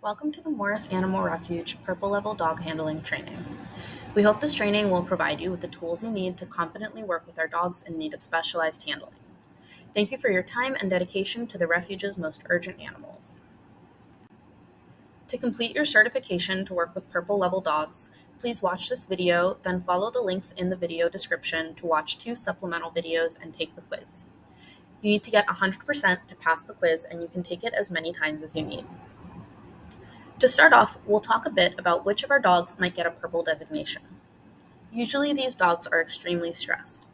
Welcome to the Morris Animal Refuge Purple Level Dog Handling Training. We hope this training will provide you with the tools you need to confidently work with our dogs in need of specialized handling. Thank you for your time and dedication to the refuge's most urgent animals. To complete your certification to work with Purple Level dogs, please watch this video, then follow the links in the video description to watch 2 supplemental videos and take the quiz. You need to get 100% to pass the quiz, and you can take it as many times as you need. To start off, we'll talk a bit about which of our dogs might get a purple designation. Usually these dogs are extremely stressed.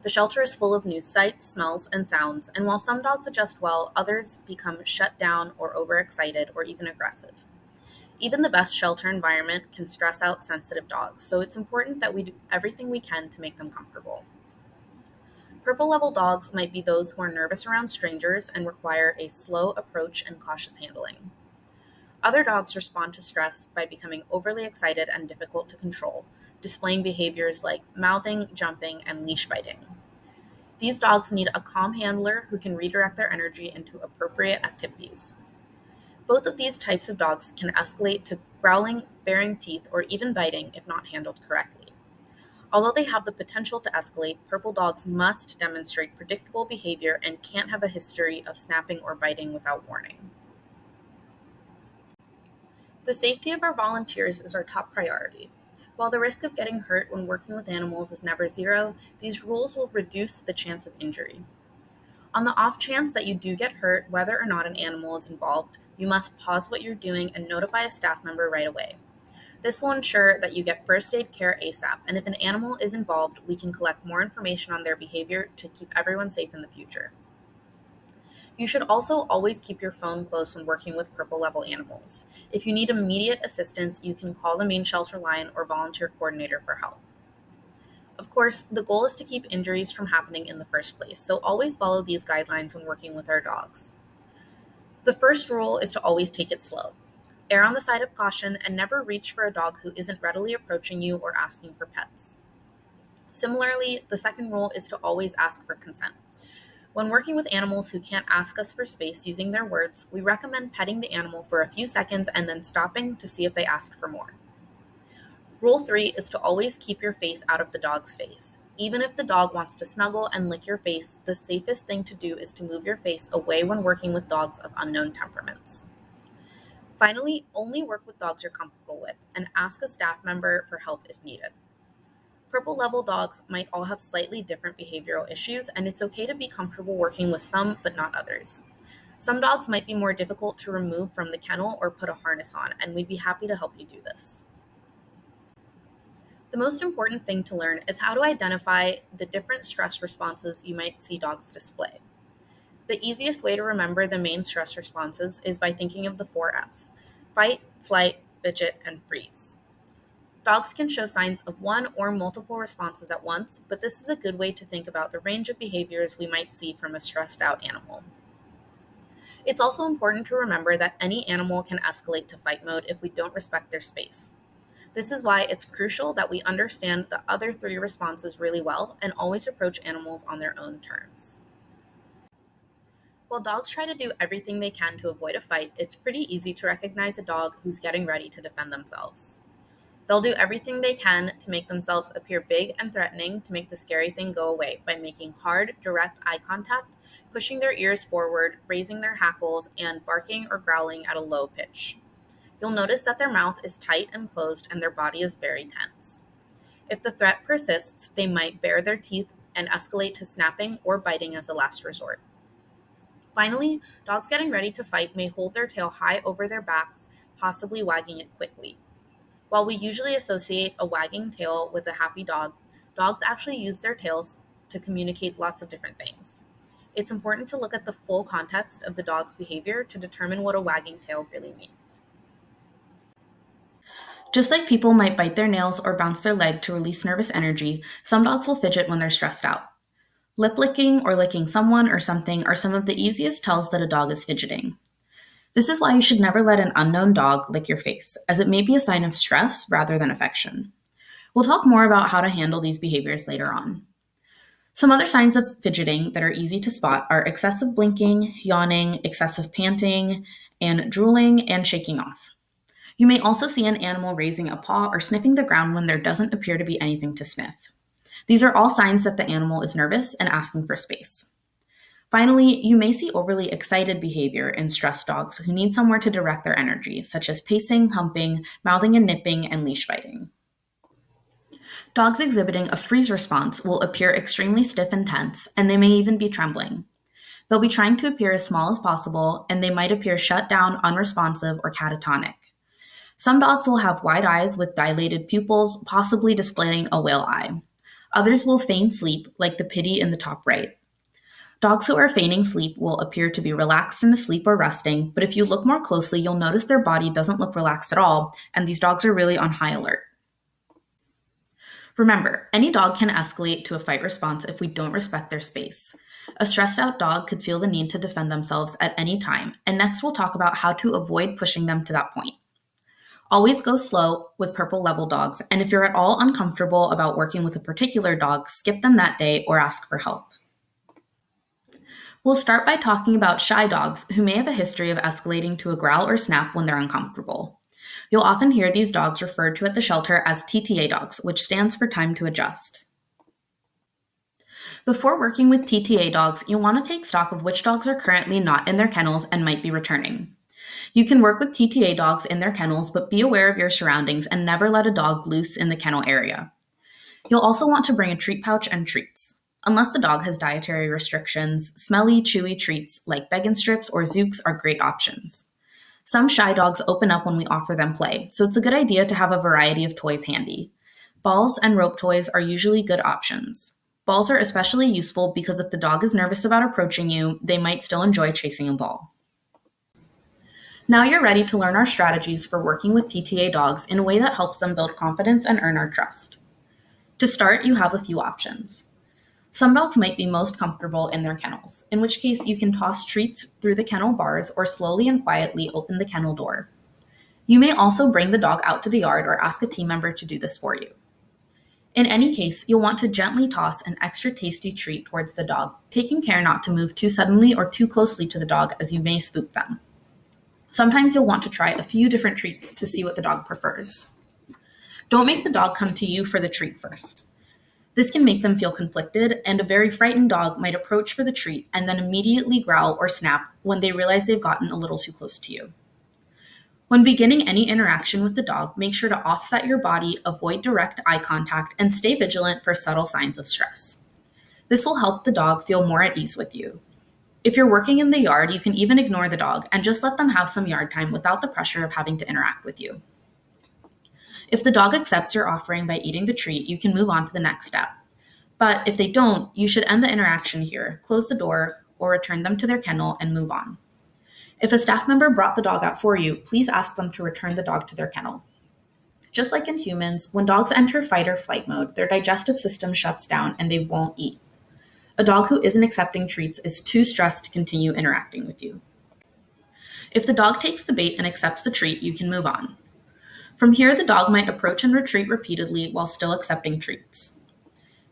The shelter is full of new sights, smells, and sounds, and while some dogs adjust well, others become shut down or overexcited or even aggressive. Even the best shelter environment can stress out sensitive dogs, so it's important that we do everything we can to make them comfortable. Purple level dogs might be those who are nervous around strangers and require a slow approach and cautious handling. Other dogs respond to stress by becoming overly excited and difficult to control, displaying behaviors like mouthing, jumping, and leash biting. These dogs need a calm handler who can redirect their energy into appropriate activities. Both of these types of dogs can escalate to growling, baring teeth, or even biting if not handled correctly. Although they have the potential to escalate, purple dogs must demonstrate predictable behavior and can't have a history of snapping or biting without warning. The safety of our volunteers is our top priority. While the risk of getting hurt when working with animals is never zero, these rules will reduce the chance of injury. On the off chance that you do get hurt, whether or not an animal is involved, you must pause what you're doing and notify a staff member right away. This will ensure that you get first aid care ASAP, and if an animal is involved, we can collect more information on their behavior to keep everyone safe in the future. You should also always keep your phone close when working with purple level animals. If you need immediate assistance, you can call the main shelter line or volunteer coordinator for help. Of course, the goal is to keep injuries from happening in the first place, so always follow these guidelines when working with our dogs. The first rule is to always take it slow. Err on the side of caution and never reach for a dog who isn't readily approaching you or asking for pets. Similarly, the second rule is to always ask for consent. When working with animals who can't ask us for space using their words, we recommend petting the animal for a few seconds and then stopping to see if they ask for more. Rule 3 is to always keep your face out of the dog's face. Even if the dog wants to snuggle and lick your face, the safest thing to do is to move your face away when working with dogs of unknown temperaments. Finally, only work with dogs you're comfortable with and ask a staff member for help if needed. Purple level dogs might all have slightly different behavioral issues, and it's okay to be comfortable working with some but not others. Some dogs might be more difficult to remove from the kennel or put a harness on, and we'd be happy to help you do this. The most important thing to learn is how to identify the different stress responses you might see dogs display. The easiest way to remember the main stress responses is by thinking of the 4 F's: fight, flight, fidget, and freeze. Dogs can show signs of one or multiple responses at once, but this is a good way to think about the range of behaviors we might see from a stressed out animal. It's also important to remember that any animal can escalate to fight mode if we don't respect their space. This is why it's crucial that we understand the other 3 responses really well and always approach animals on their own terms. While dogs try to do everything they can to avoid a fight, it's pretty easy to recognize a dog who's getting ready to defend themselves. They'll do everything they can to make themselves appear big and threatening to make the scary thing go away by making hard, direct eye contact, pushing their ears forward, raising their hackles, and barking or growling at a low pitch. You'll notice that their mouth is tight and closed and their body is very tense. If the threat persists, they might bare their teeth and escalate to snapping or biting as a last resort. Finally, dogs getting ready to fight may hold their tail high over their backs, possibly wagging it quickly. While we usually associate a wagging tail with a happy dog, dogs actually use their tails to communicate lots of different things. It's important to look at the full context of the dog's behavior to determine what a wagging tail really means. Just like people might bite their nails or bounce their leg to release nervous energy, some dogs will fidget when they're stressed out. Lip licking or licking someone or something are some of the easiest tells that a dog is fidgeting. This is why you should never let an unknown dog lick your face, as it may be a sign of stress rather than affection. We'll talk more about how to handle these behaviors later on. Some other signs of fidgeting that are easy to spot are excessive blinking, yawning, excessive panting, and drooling and shaking off. You may also see an animal raising a paw or sniffing the ground when there doesn't appear to be anything to sniff. These are all signs that the animal is nervous and asking for space. Finally, you may see overly excited behavior in stressed dogs who need somewhere to direct their energy, such as pacing, humping, mouthing and nipping, and leash biting. Dogs exhibiting a freeze response will appear extremely stiff and tense, and they may even be trembling. They'll be trying to appear as small as possible, and they might appear shut down, unresponsive, or catatonic. Some dogs will have wide eyes with dilated pupils, possibly displaying a whale eye. Others will feign sleep, like the pitty in the top right. Dogs who are feigning sleep will appear to be relaxed and asleep or resting, but if you look more closely, you'll notice their body doesn't look relaxed at all, and these dogs are really on high alert. Remember, any dog can escalate to a fight response if we don't respect their space. A stressed out dog could feel the need to defend themselves at any time, and next we'll talk about how to avoid pushing them to that point. Always go slow with purple level dogs, and if you're at all uncomfortable about working with a particular dog, skip them that day or ask for help. We'll start by talking about shy dogs who may have a history of escalating to a growl or snap when they're uncomfortable. You'll often hear these dogs referred to at the shelter as TTA dogs, which stands for time to adjust. Before working with TTA dogs, you'll want to take stock of which dogs are currently not in their kennels and might be returning. You can work with TTA dogs in their kennels, but be aware of your surroundings and never let a dog loose in the kennel area. You'll also want to bring a treat pouch and treats. Unless the dog has dietary restrictions, smelly, chewy treats like Beggin' Strips or Zooks are great options. Some shy dogs open up when we offer them play, so it's a good idea to have a variety of toys handy. Balls and rope toys are usually good options. Balls are especially useful because if the dog is nervous about approaching you, they might still enjoy chasing a ball. Now you're ready to learn our strategies for working with TTA dogs in a way that helps them build confidence and earn our trust. To start, you have a few options. Some dogs might be most comfortable in their kennels, in which case you can toss treats through the kennel bars or slowly and quietly open the kennel door. You may also bring the dog out to the yard or ask a team member to do this for you. In any case, you'll want to gently toss an extra tasty treat towards the dog, taking care not to move too suddenly or too closely to the dog as you may spook them. Sometimes you'll want to try a few different treats to see what the dog prefers. Don't make the dog come to you for the treat first. This can make them feel conflicted, and a very frightened dog might approach for the treat and then immediately growl or snap when they realize they've gotten a little too close to you. When beginning any interaction with the dog, make sure to offset your body, avoid direct eye contact, and stay vigilant for subtle signs of stress. This will help the dog feel more at ease with you. If you're working in the yard, you can even ignore the dog and just let them have some yard time without the pressure of having to interact with you. If the dog accepts your offering by eating the treat, you can move on to the next step. But if they don't, you should end the interaction here, close the door, or return them to their kennel and move on. If a staff member brought the dog out for you, please ask them to return the dog to their kennel. Just like in humans, when dogs enter fight or flight mode, their digestive system shuts down and they won't eat. A dog who isn't accepting treats is too stressed to continue interacting with you. If the dog takes the bait and accepts the treat, you can move on. From here, the dog might approach and retreat repeatedly while still accepting treats.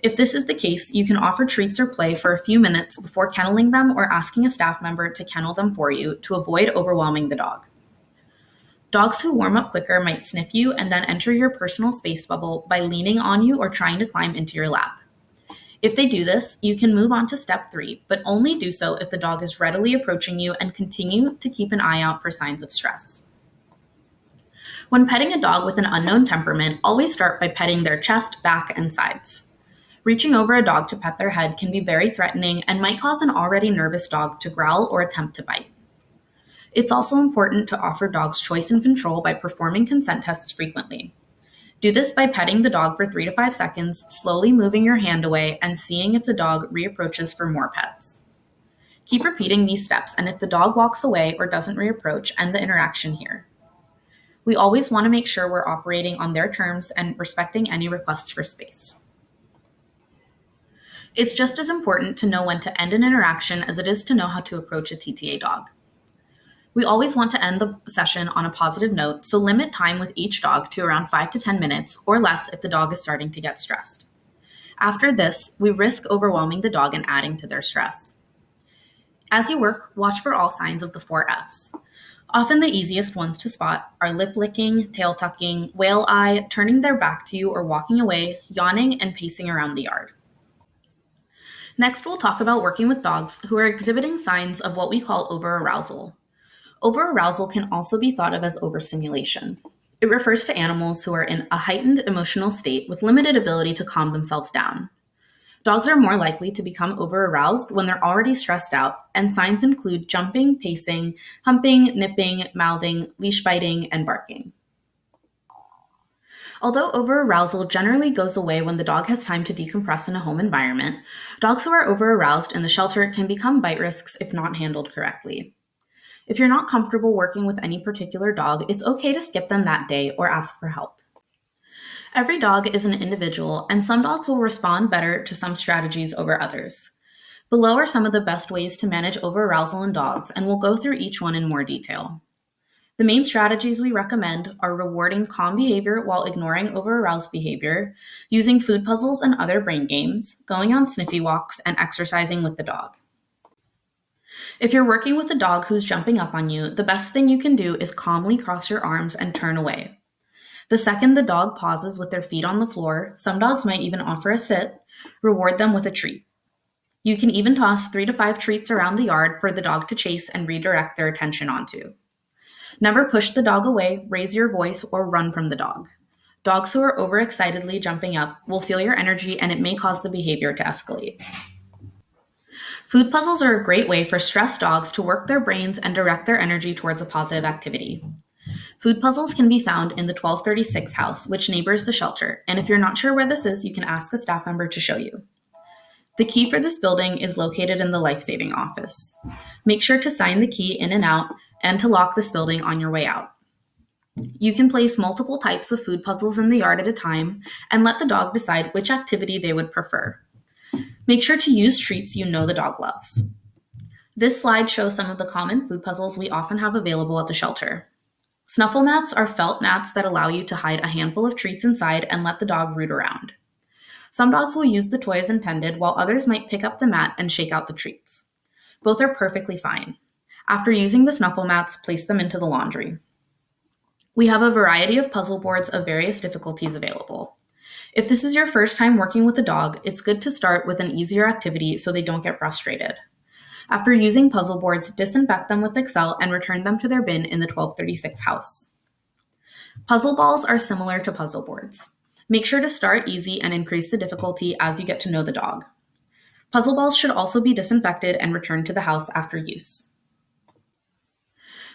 If this is the case, you can offer treats or play for a few minutes before kenneling them or asking a staff member to kennel them for you to avoid overwhelming the dog. Dogs who warm up quicker might sniff you and then enter your personal space bubble by leaning on you or trying to climb into your lap. If they do this, you can move on to step 3, but only do so if the dog is readily approaching you and continue to keep an eye out for signs of stress. When petting a dog with an unknown temperament, always start by petting their chest, back, and sides. Reaching over a dog to pet their head can be very threatening and might cause an already nervous dog to growl or attempt to bite. It's also important to offer dogs choice and control by performing consent tests frequently. Do this by petting the dog for 3 to 5 seconds, slowly moving your hand away and seeing if the dog reapproaches for more pets. Keep repeating these steps, and if the dog walks away or doesn't reapproach, end the interaction here. We always want to make sure we're operating on their terms and respecting any requests for space. It's just as important to know when to end an interaction as it is to know how to approach a TTA dog. We always want to end the session on a positive note, so limit time with each dog to around 5 to 10 minutes or less if the dog is starting to get stressed. After this, we risk overwhelming the dog and adding to their stress. As you work, watch for all signs of the 4 Fs. Often the easiest ones to spot are lip licking, tail tucking, whale eye, turning their back to you or walking away, yawning, and pacing around the yard. Next, we'll talk about working with dogs who are exhibiting signs of what we call overarousal. Overarousal can also be thought of as overstimulation. It refers to animals who are in a heightened emotional state with limited ability to calm themselves down. Dogs are more likely to become overaroused when they're already stressed out, and signs include jumping, pacing, humping, nipping, mouthing, leash biting, and barking. Although overarousal generally goes away when the dog has time to decompress in a home environment, dogs who are overaroused in the shelter can become bite risks if not handled correctly. If you're not comfortable working with any particular dog, it's okay to skip them that day or ask for help. Every dog is an individual, and some dogs will respond better to some strategies over others. Below are some of the best ways to manage overarousal in dogs, and we'll go through each one in more detail. The main strategies we recommend are rewarding calm behavior while ignoring overaroused behavior, using food puzzles and other brain games, going on sniffy walks, and exercising with the dog. If you're working with a dog who's jumping up on you, the best thing you can do is calmly cross your arms and turn away. The second the dog pauses with their feet on the floor, some dogs might even offer a sit, reward them with a treat. You can even toss 3 to 5 treats around the yard for the dog to chase and redirect their attention onto. Never push the dog away, raise your voice, or run from the dog. Dogs who are overexcitedly jumping up will feel your energy and it may cause the behavior to escalate. Food puzzles are a great way for stressed dogs to work their brains and direct their energy towards a positive activity. Food puzzles can be found in the 1236 house, which neighbors the shelter, and if you're not sure where this is, you can ask a staff member to show you. The key for this building is located in the life-saving office. Make sure to sign the key in and out and to lock this building on your way out. You can place multiple types of food puzzles in the yard at a time and let the dog decide which activity they would prefer. Make sure to use treats you know the dog loves. This slide shows some of the common food puzzles we often have available at the shelter. Snuffle mats are felt mats that allow you to hide a handful of treats inside and let the dog root around. Some dogs will use the toy as intended, while others might pick up the mat and shake out the treats. Both are perfectly fine. After using the snuffle mats, place them into the laundry. We have a variety of puzzle boards of various difficulties available. If this is your first time working with a dog, it's good to start with an easier activity so they don't get frustrated. After using puzzle boards, disinfect them with Excel and return them to their bin in the 1236 house. Puzzle balls are similar to puzzle boards. Make sure to start easy and increase the difficulty as you get to know the dog. Puzzle balls should also be disinfected and returned to the house after use.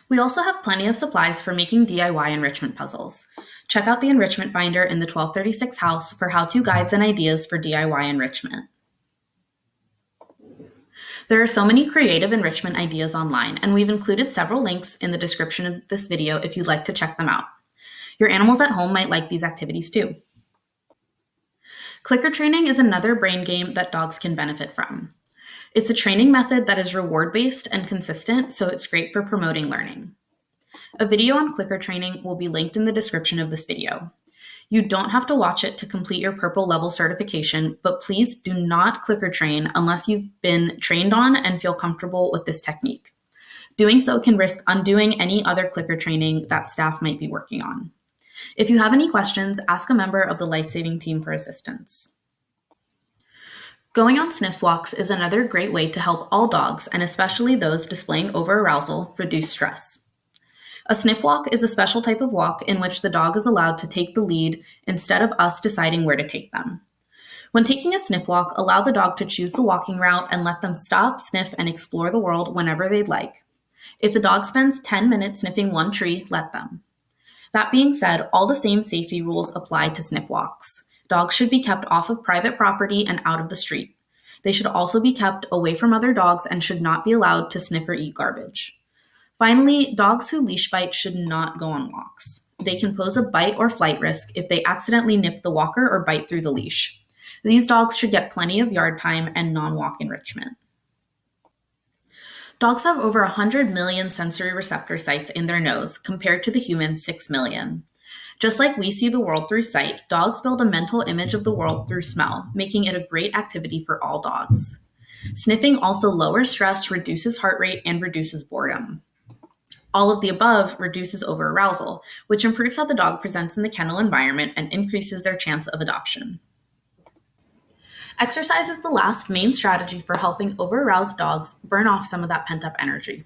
We also have plenty of supplies for making DIY enrichment puzzles. Check out the enrichment binder in the 1236 house for how-to guides and ideas for DIY enrichment. There are so many creative enrichment ideas online, and we've included several links in the description of this video if you'd like to check them out. Your animals at home might like these activities too. Clicker training is another brain game that dogs can benefit from. It's a training method that is reward-based and consistent, so it's great for promoting learning. A video on clicker training will be linked in the description of this video. You don't have to watch it to complete your purple level certification, but please do not clicker train unless you've been trained on and feel comfortable with this technique. Doing so can risk undoing any other clicker training that staff might be working on. If you have any questions, ask a member of the life-saving team for assistance. Going on sniff walks is another great way to help all dogs, and especially those displaying overarousal, reduce stress. A sniff walk is a special type of walk in which the dog is allowed to take the lead instead of us deciding where to take them. When taking a sniff walk, allow the dog to choose the walking route and let them stop, sniff, and explore the world whenever they'd like. If the dog spends 10 minutes sniffing one tree, let them. That being said, all the same safety rules apply to sniff walks. Dogs should be kept off of private property and out of the street. They should also be kept away from other dogs and should not be allowed to sniff or eat garbage. Finally, dogs who leash bite should not go on walks. They can pose a bite or flight risk if they accidentally nip the walker or bite through the leash. These dogs should get plenty of yard time and non-walk enrichment. Dogs have over 100 million sensory receptor sites in their nose compared to the human 6 million. Just like we see the world through sight, dogs build a mental image of the world through smell, making it a great activity for all dogs. Sniffing also lowers stress, reduces heart rate, and reduces boredom. All of the above reduces overarousal, which improves how the dog presents in the kennel environment and increases their chance of adoption. Exercise is the last main strategy for helping overaroused dogs burn off some of that pent-up energy.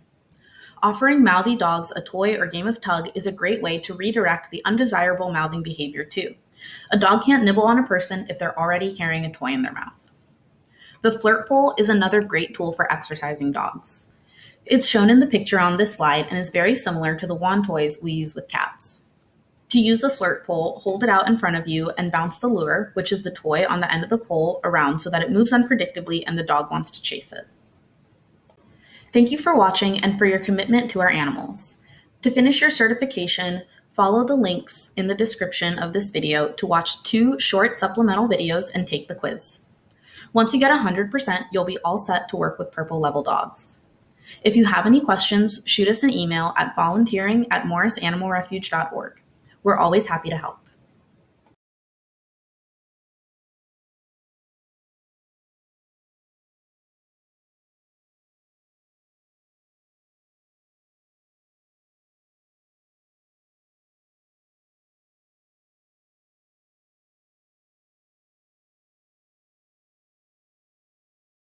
Offering mouthy dogs a toy or game of tug is a great way to redirect the undesirable mouthing behavior too. A dog can't nibble on a person if they're already carrying a toy in their mouth. The flirt pole is another great tool for exercising dogs. It's shown in the picture on this slide and is very similar to the wand toys we use with cats. To use a flirt pole, hold it out in front of you and bounce the lure, which is the toy on the end of the pole, around so that it moves unpredictably and the dog wants to chase it. Thank you for watching and for your commitment to our animals. To finish your certification, follow the links in the description of this video to watch 2 short supplemental videos and take the quiz. Once you get 100%, you'll be all set to work with purple level dogs. If you have any questions, shoot us an email at volunteering@morrisanimalrefuge.org. We're always happy to help.